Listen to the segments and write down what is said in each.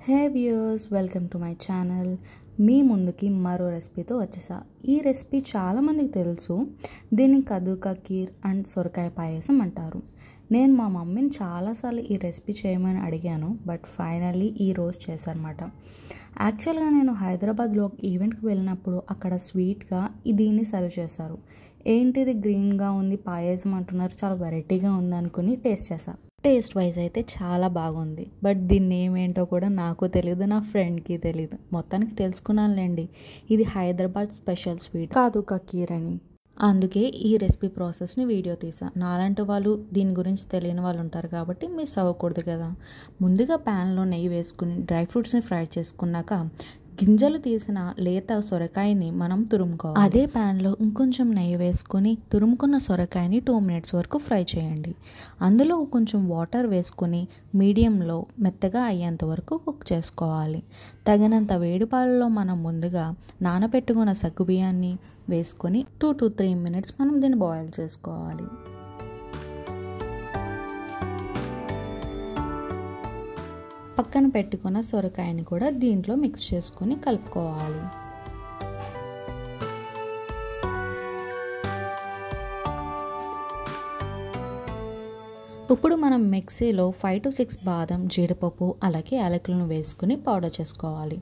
Hey viewers, welcome to my channel. మీ ముందుకి మరో రెసిపీతో వచ్చేసా. ఈ రెసిపీ చాలామందికి తెలుసు. దీన్ని కదూకా కీర్ అండ్ సొరకాయ పాయసం అంటారు. నేను మా మమ్మీని చాలాసార్లు ఈ రెసిపీ చేయమని అడిగాను, బట్ ఫైనల్లీ ఈరోజు చేశానమాట. యాక్చువల్గా నేను హైదరాబాద్లో ఒక ఈవెంట్కి వెళ్ళినప్పుడు అక్కడ స్వీట్గా దీన్ని సర్వ్ చేశారు. ఏంటిది గ్రీన్గా ఉంది పాయసం అంటున్నారు, చాలా వెరైటీగా ఉంది అనుకుని టేస్ట్ చేశా. టేస్ట్ వైజ్ అయితే చాలా బాగుంది, బట్ దీన్ని ఏమేంటో కూడా నాకు తెలియదు, నా ఫ్రెండ్కి తెలియదు. మొత్తానికి తెలుసుకున్నానులేండి, ఇది హైదరాబాద్ స్పెషల్ స్వీట్ కదూకా కీర్ అని. అందుకే ఈ రెసిపీ ప్రాసెస్ని వీడియో తీసా. నాలాంటి వాళ్ళు దీని గురించి తెలియని వాళ్ళు ఉంటారు కాబట్టి మిస్ అవ్వకూడదు కదా. ముందుగా ప్యాన్లో నెయ్యి వేసుకుని డ్రై ఫ్రూట్స్ని ఫ్రై చేసుకున్నాక గింజలు తీసిన లేత సొరకాయని మనం తురుముకోవాలి. అదే ప్యాన్లో ఇంకొంచెం నెయ్యి వేసుకొని తురుముకున్న సొరకాయని 2 minutes వరకు ఫ్రై చేయండి. అందులో కొంచెం వాటర్ వేసుకొని మీడియంలో మెత్తగా అయ్యేంత వరకు కుక్ చేసుకోవాలి. తగినంత వేడిపాలలో మనం ముందుగా నానబెట్టుకున్న సగ్గుబియ్యాన్ని వేసుకొని 2 to 3 minutes మనం దీన్ని బాయిల్ చేసుకోవాలి. పక్కన పెట్టుకున్న సొరకాయని కూడా దీంట్లో మిక్స్ చేసుకొని కలుపుకోవాలి. ఇప్పుడు మనం మిక్సీలో 5 to 6 బాదం, జీడిపప్పు, అలాగే యాలకులను వేసుకుని పౌడర్ చేసుకోవాలి.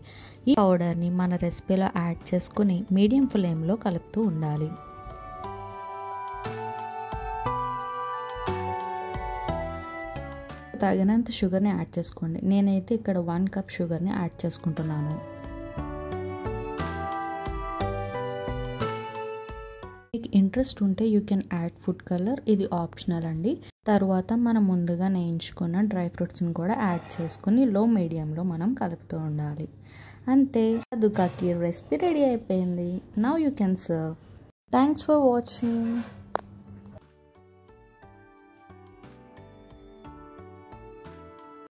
ఈ పౌడర్ని మన రెసిపీలో యాడ్ చేసుకుని మీడియం ఫ్లేమ్లో కలుపుతూ ఉండాలి. తగినంత షుగర్ని యాడ్ చేసుకోండి. నేనైతే ఇక్కడ 1 cup షుగర్ని యాడ్ చేసుకుంటున్నాను. మీకు ఇంట్రెస్ట్ ఉంటే you can add food colour, ఇది ఆప్షనల్ అండి. తర్వాత మనం ముందుగా నేయించుకున్న డ్రై ఫ్రూట్స్ని కూడా యాడ్ చేసుకుని లో మీడియంలో మనం కలుపుతూ ఉండాలి. అంతే, కదూకా కీర్ రెసిపీ రెడీ అయిపోయింది. Now you can serve. Thanks for watching.